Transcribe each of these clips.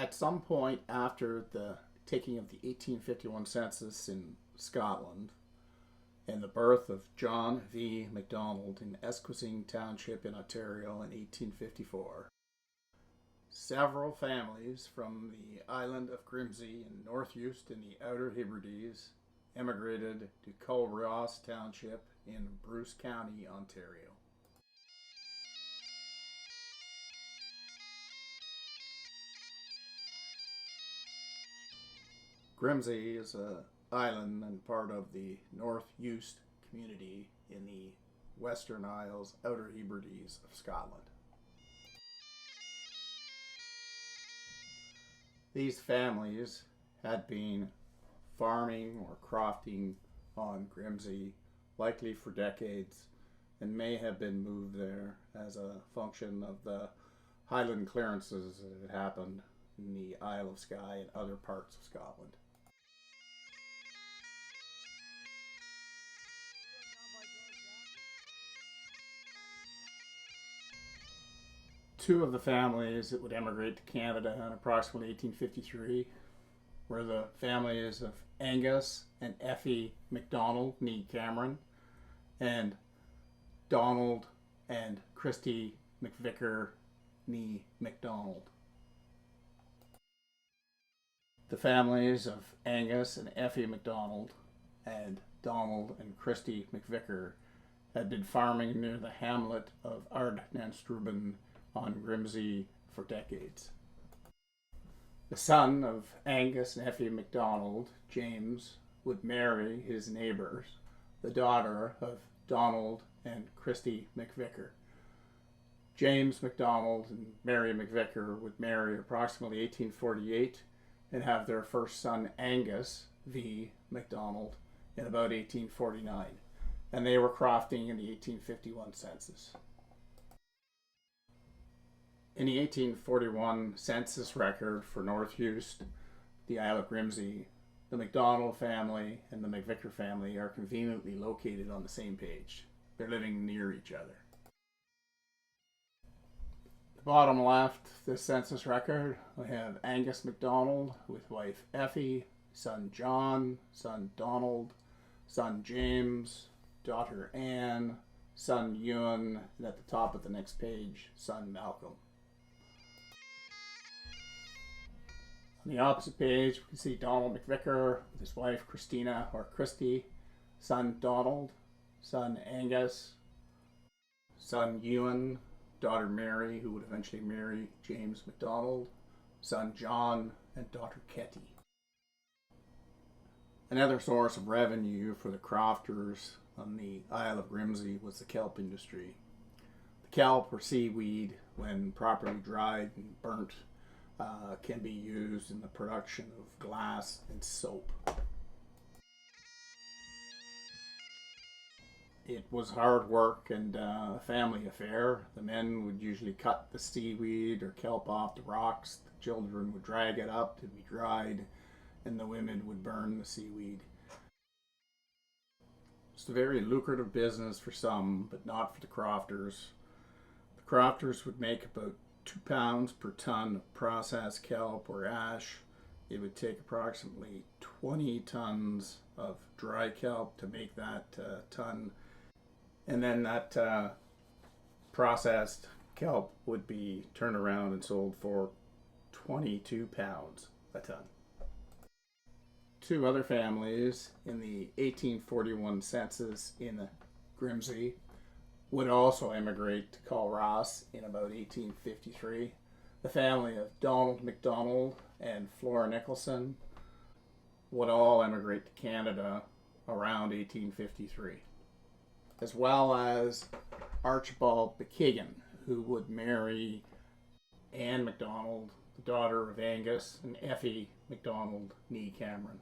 At some point after the taking of the 1851 census in Scotland and the birth of John V. MacDonald in Esquissing Township in Ontario in 1854, several families from the island of Grimsby in North Uist in the Outer Hebrides emigrated to Culross Township in Bruce County, Ontario. Grimsby is an island and part of the North Uist community in the Western Isles, Outer Hebrides of Scotland. These families had been farming or crofting on Grimsby likely for decades and may have been moved there as a function of the highland clearances that had happened in the Isle of Skye and other parts of Scotland. Two of the families that would emigrate to Canada in approximately 1853 were the families of Angus and Effie MacDonald, nee Cameron, and Donald and Christy McVicker, nee MacDonald. The families of Angus and Effie MacDonald and Donald and Christy McVicker had been farming near the hamlet of Ardnanstruben on Grimsby for decades. The son of Angus and Effie MacDonald, James, would marry his neighbours, the daughter of Donald and Christy McVicker. James MacDonald and Mary McVicker would marry approximately 1848 and have their first son Angus V. MacDonald in about 1849, and they were crofting in the 1851 census. In the 1841 census record for North Uist, the Isle of Grimsby, the MacDonald family and the McVicker family are conveniently located on the same page. They're living near each other. The bottom left, this census record, we have Angus MacDonald with wife Effie, son John, son Donald, son James, daughter Anne, son Ewan, and at the top of the next page, son Malcolm. On the opposite page, we can see Donald McVicker with his wife Christina or Christy, son Donald, son Angus, son Ewan, daughter Mary, who would eventually marry James MacDonald, son John, and daughter Ketty. Another source of revenue for the crofters on the Isle of Grimsby was the kelp industry. The kelp, or seaweed, when properly dried and burnt, can be used in the production of glass and soap. It was hard work and a family affair. The men would usually cut the seaweed or kelp off the rocks. The children would drag it up to be dried, and the women would burn the seaweed. It's a very lucrative business for some, but not for the crofters. The crofters would make about 2 pounds per ton of processed kelp or ash. It would take approximately 20 tons of dry kelp to make that ton. And then that processed kelp would be turned around and sold for 22 pounds a ton. Two other families in the 1841 census in Grimsby would also emigrate to Culross in about 1853. The family of Donald MacDonald and Flora Nicholson would all emigrate to Canada around 1853, as well as Archibald McKagan, who would marry Anne MacDonald, the daughter of Angus, and Effie MacDonald, nee Cameron.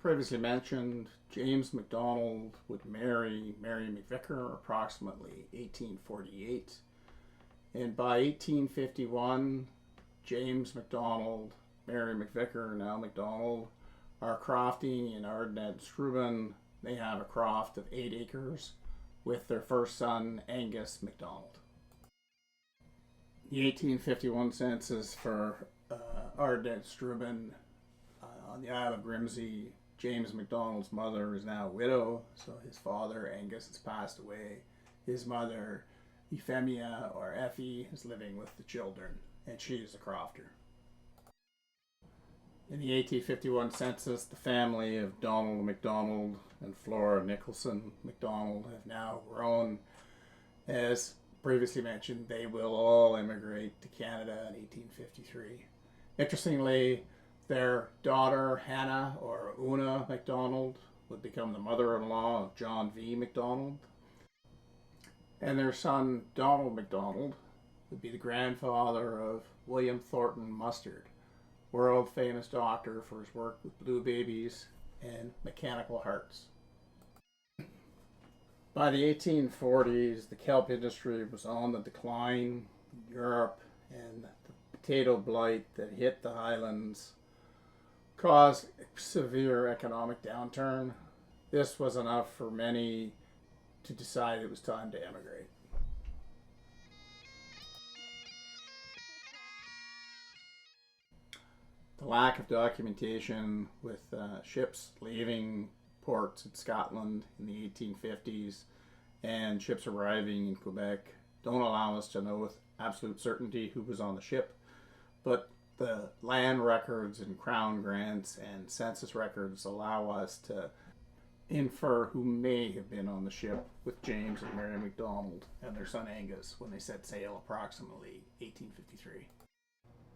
Previously mentioned, James MacDonald would marry Mary McVicker approximately 1848, and by 1851 James MacDonald, Mary McVicker, now MacDonald, are crofting in Ardnanstruben. They have a croft of 8 acres with their first son, Angus MacDonald. The 1851 census for Ardnant-Strubben on the Isle of Grimsey, James MacDonald's mother is now a widow, so his father, Angus, has passed away. His mother, Euphemia, or Effie, is living with the children, and she is a crofter. In the 1851 census, the family of Donald MacDonald and Flora Nicholson MacDonald have now grown. As previously mentioned, they will all immigrate to Canada in 1853. Interestingly, their daughter, Hannah, or Una MacDonald, would become the mother-in-law of John V. MacDonald. And their son, Donald MacDonald, would be the grandfather of William Thornton Mustard, world-famous doctor for his work with blue babies and mechanical hearts. By the 1840s, the kelp industry was on the decline in Europe, and the potato blight that hit the highlands caused a severe economic downturn. This was enough for many to decide it was time to emigrate. The lack of documentation with ships leaving ports in Scotland in the 1850s and ships arriving in Quebec don't allow us to know with absolute certainty who was on the ship, but the land records and crown grants and census records allow us to infer who may have been on the ship with James and Mary MacDonald and their son Angus when they set sail approximately 1853.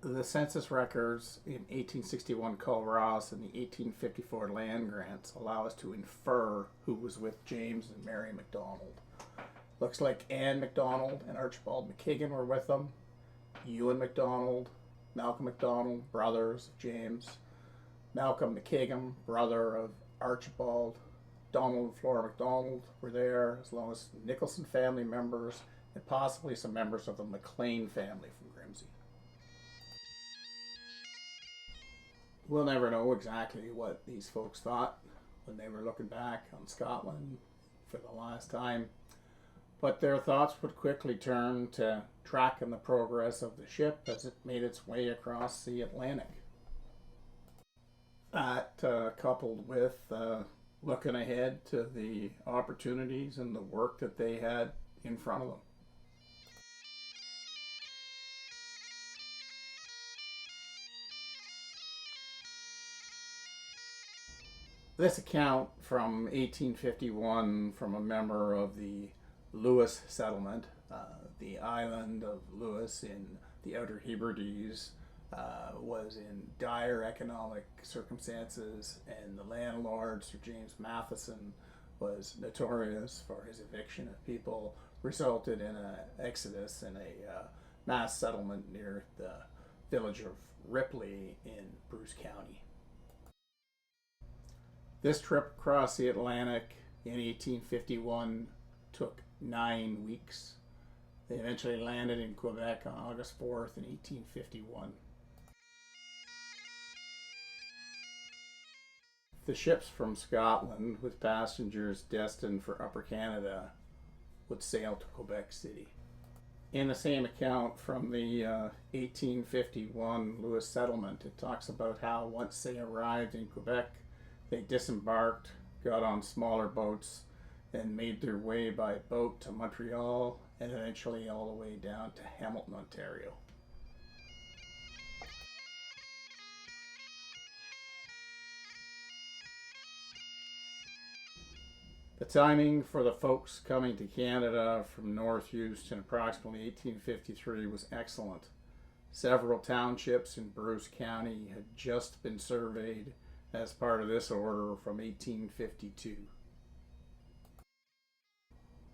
The census records in 1861 Culross and the 1854 land grants allow us to infer who was with James and Mary MacDonald. Looks like Anne MacDonald and Archibald McKagan were with them. Ewan MacDonald, Malcolm MacDonald, brothers of James. Malcolm McKagan, brother of Archibald. Donald and Flora MacDonald were there, as well as Nicholson family members and possibly some members of the McLean family from Grimsey. We'll never know exactly what these folks thought when they were looking back on Scotland for the last time, but their thoughts would quickly turn to tracking the progress of the ship as it made its way across the Atlantic. That, coupled with looking ahead to the opportunities and the work that they had in front of them. This account from 1851 from a member of the Uist settlement, the island of Uist in the Outer Hebrides, was in dire economic circumstances, and the landlord, Sir James Matheson, was notorious for his eviction of people, resulted in an exodus and a mass settlement near the village of Ripley in Bruce County. This trip across the Atlantic in 1851 took 9 weeks. They eventually landed in Quebec on August 4th in 1851. The ships from Scotland with passengers destined for Upper Canada would sail to Quebec City. In the same account from the 1851 Uist settlement, it talks about how once they arrived in Quebec, they disembarked, got on smaller boats, and made their way by boat to Montreal and eventually all the way down to Hamilton, Ontario. The timing for the folks coming to Canada from North Uist in approximately 1853 was excellent. Several townships in Bruce County had just been surveyed as part of this order from 1852.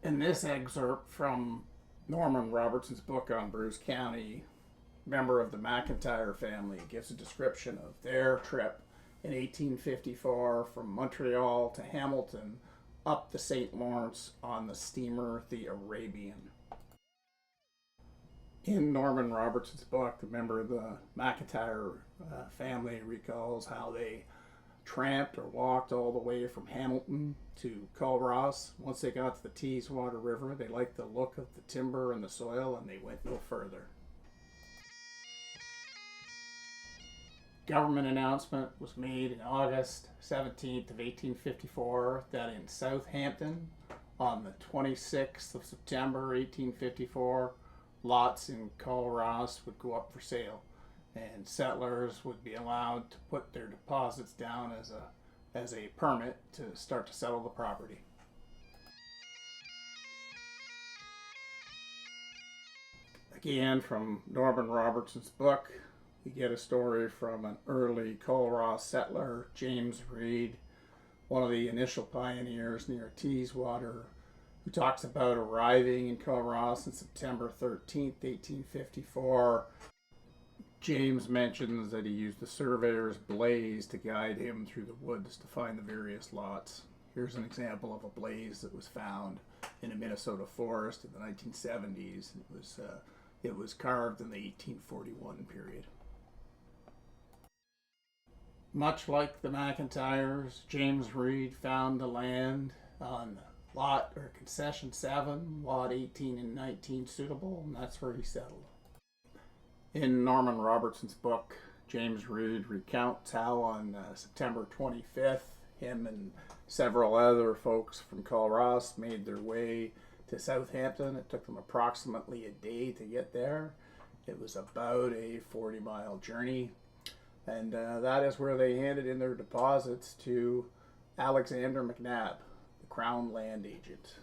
In this excerpt from Norman Robertson's book on Bruce County, a member of the McIntyre family gives a description of their trip in 1854 from Montreal to Hamilton up the St. Lawrence on the steamer the Arabian. In Norman Robertson's book, the member of the McIntyre family recalls how they tramped or walked all the way from Hamilton to Culross. Once they got to the Teeswater River, they liked the look of the timber and the soil, and they went no further. Government announcement was made in August 17th of 1854 that in Southampton, on the 26th of September 1854, lots in Culross would go up for sale, and settlers would be allowed to put their deposits down as a permit to start to settle the property. Again, from Norman Robertson's book, we get a story from an early Culross settler, James Reed, one of the initial pioneers near Teeswater, who talks about arriving in Culross on September 13th, 1854. James mentions that he used the surveyor's blaze to guide him through the woods to find the various lots. Here's an example of a blaze that was found in a Minnesota forest in the 1970s. It was carved in the 1841 period. Much like the McIntyres, James Reed found the land on lot or concession 7, lot 18 and 19 suitable, and that's where he settled. In Norman Robertson's book, James Reed recounts how on September 25th, him and several other folks from Culross made their way to Southampton. It took them approximately a day to get there. It was about a 40-mile journey. And that is where they handed in their deposits to Alexander McNabb, the Crown Land Agent.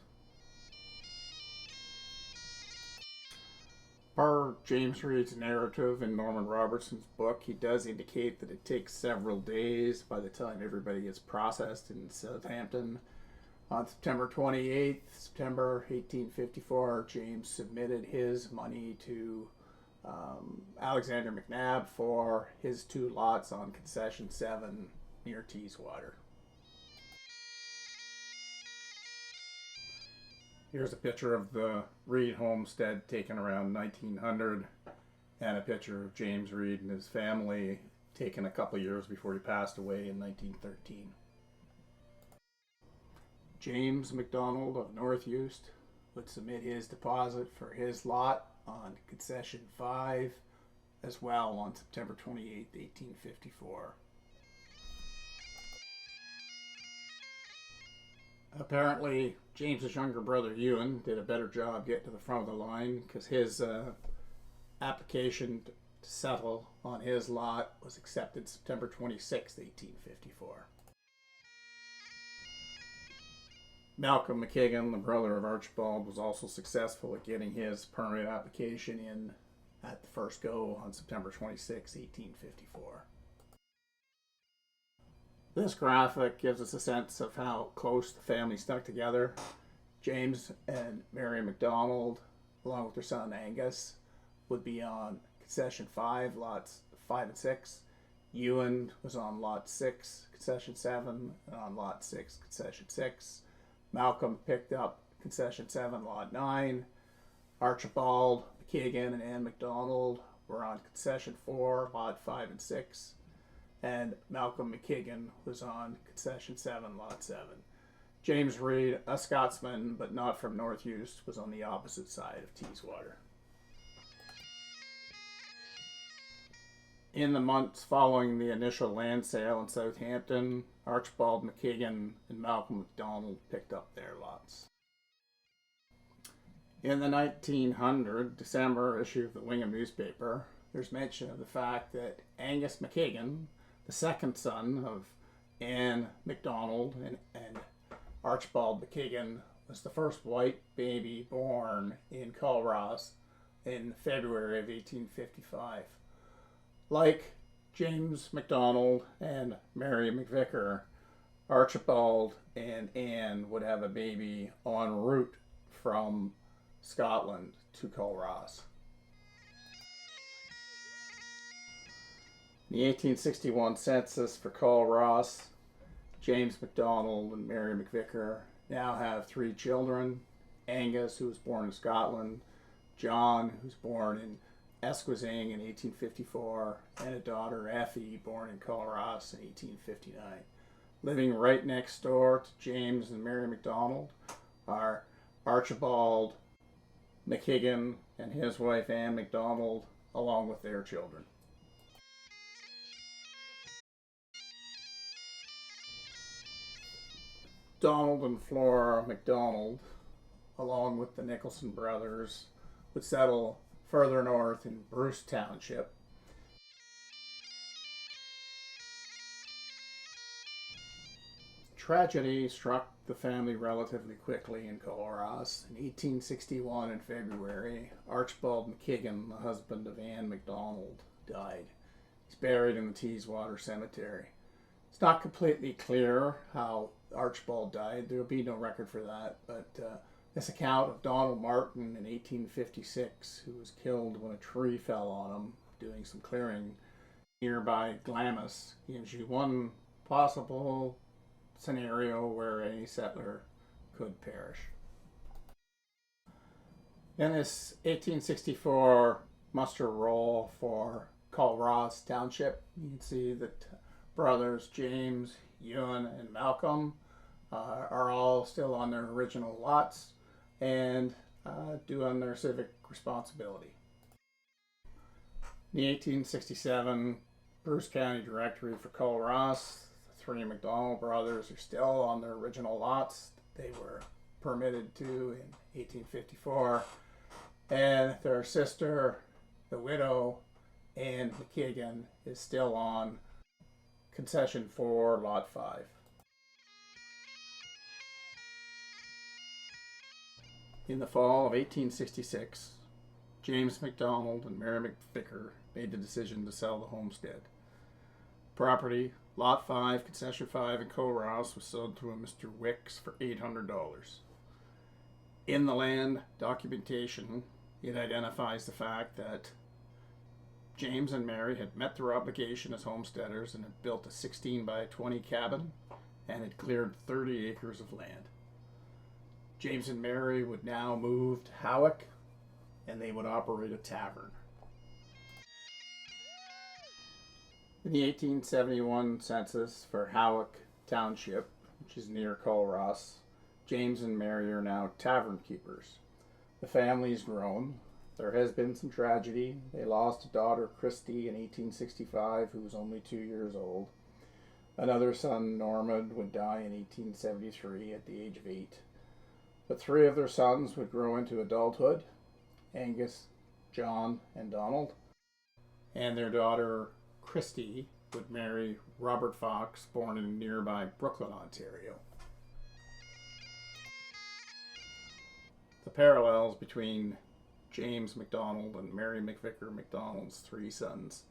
Per James Reed's narrative in Norman Robertson's book, he does indicate that it takes several days by the time everybody gets processed in Southampton. On September 28th, September 1854, James submitted his money to Alexander McNabb for his 2 lots on concession 7 near Teeswater. Here's a picture of the Reed homestead taken around 1900, and a picture of James Reed and his family taken a couple years before he passed away in 1913. James McDonald of North Uist would submit his deposit for his lot on concession 5 as well on September 28, 1854. Apparently, James's younger brother Ewan did a better job getting to the front of the line, because his application to settle on his lot was accepted September 26, 1854. Malcolm McKagan, the brother of Archibald, was also successful at getting his permit application in at the first go on September 26, 1854. This graphic gives us a sense of how close the family stuck together. James and Mary McDonald, along with their son Angus, would be on concession 5, lots 5 and 6. Ewan was on lot 6, concession 7, and on lot 6, concession 6. Malcolm picked up concession 7, lot 9. Archibald, McKagan, and Ann McDonald were on concession 4, lot 5 and 6. And Malcolm McKagan was on concession 7, lot 7. James Reed, a Scotsman but not from North Uist, was on the opposite side of Teeswater. In the months following the initial land sale in Southampton, Archibald McKagan and Malcolm McDonald picked up their lots. In the 1900 December issue of the Wingham newspaper, there's mention of the fact that Angus McKagan, the second son of Ann McDonald and Archibald McKagan, was the first white baby born in Culross in February of 1855. Like James McDonald and Mary McVicker, Archibald and Anne would have a baby en route from Scotland to Culross. In the 1861 census for Culross, James McDonald and Mary McVicker now have 3 children: Angus, who was born in Scotland, John, who's born in Esquizing in 1854, and a daughter, Effie, born in Culross in 1859. Living right next door to James and Mary McDonald are Archibald McKigan and his wife Anne McDonald, along with their children. Donald and Flora McDonald, along with the Nicholson brothers, would settle further north in Bruce Township. Tragedy struck the family relatively quickly in Culross. In 1861, in February, Archibald McKigan, the husband of Anne McDonald, died. He's buried in the Teeswater Cemetery. It's not completely clear how Archibald died. There will be no record for that, but this account of Donald Martin in 1856, who was killed when a tree fell on him doing some clearing nearby Glamis, gives you one possible scenario where a settler could perish. In this 1864 muster roll for Culross Township, you can see that brothers James, Ewan, and Malcolm are all still on their original lots and doing their civic responsibility. In the 1867 Bruce County Directory for Culross, the three McDonald brothers are still on their original lots that they were permitted to in 1854, and their sister, the widow, Anne McKigan, is still on Concession 4, Lot 5. In the fall of 1866, James McDonald and Mary McVicker made the decision to sell the homestead. Property, Lot 5, Concession 5 in Culross, was sold to a Mr. Wicks for $800. In the land documentation, it identifies the fact that James and Mary had met their obligation as homesteaders and had built a 16 by 20 cabin and had cleared 30 acres of land. James and Mary would now move to Howick and they would operate a tavern. In the 1871 census for Howick Township, which is near Culross, James and Mary are now tavern keepers. The family's grown. There has been some tragedy. They lost a daughter, Christy, in 1865, who was only 2 years old. Another son, Norman, would die in 1873 at the age of 8. But 3 of their sons would grow into adulthood, Angus, John, and Donald. And their daughter, Christy, would marry Robert Fox, born in nearby Brooklyn, Ontario. The parallels between James McDonald and Mary McVicker McDonald's 3 sons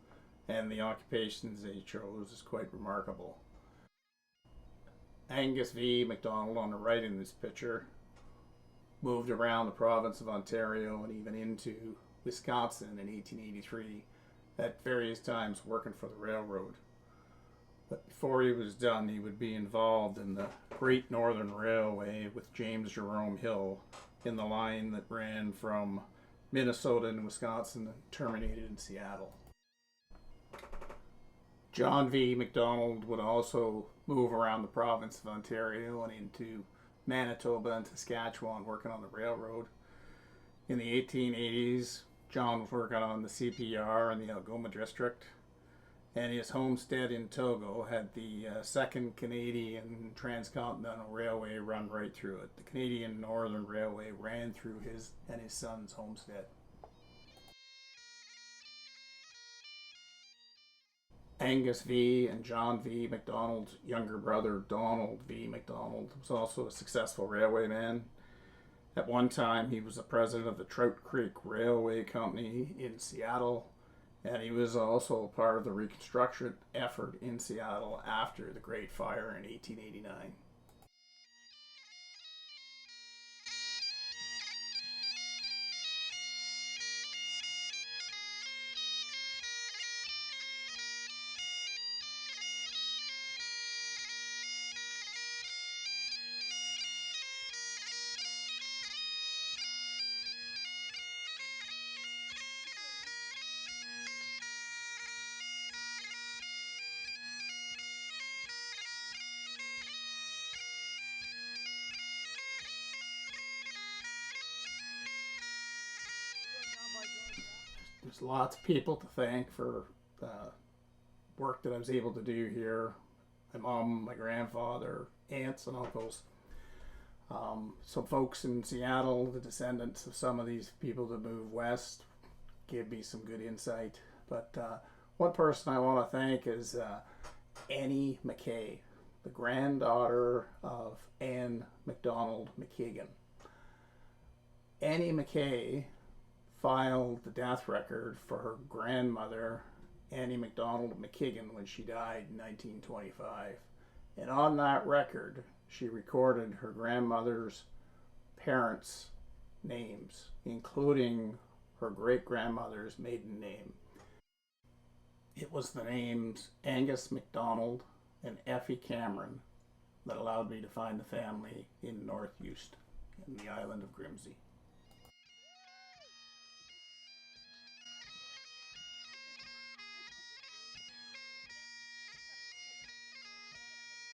and the occupations they chose is quite remarkable. Angus V. McDonald, on the right in this picture, moved around the province of Ontario and even into Wisconsin in 1883, at various times working for the railroad. But before he was done, he would be involved in the Great Northern Railway with James Jerome Hill in the line that ran from Minnesota and Wisconsin and terminated in Seattle. John V. McDonald would also move around the province of Ontario and into Manitoba and Saskatchewan working on the railroad. In the 1880s, John was working on the CPR in the Algoma district, and his homestead in Togo had the second Canadian Transcontinental Railway run right through it. The Canadian Northern Railway ran through his and his son's homestead. Angus V. and John V. McDonald's younger brother, Donald V. McDonald, was also a successful railwayman. At one time, he was the president of the Trout Creek Railway Company in Seattle, and he was also part of the reconstruction effort in Seattle after the Great Fire in 1889. There's lots of people to thank for the work that I was able to do here. My mom, my grandfather, aunts and uncles. Some folks in Seattle, the descendants of some of these people that moved west, gave me some good insight. But one person I want to thank is Annie McKay, the granddaughter of Anne MacDonald McKagan. Annie McKay filed the death record for her grandmother, Annie MacDonald McKagan, when she died in 1925. And on that record, she recorded her grandmother's parents' names, including her great-grandmother's maiden name. It was the names Angus MacDonald and Effie Cameron that allowed me to find the family in North Uist, in the island of Grimsby.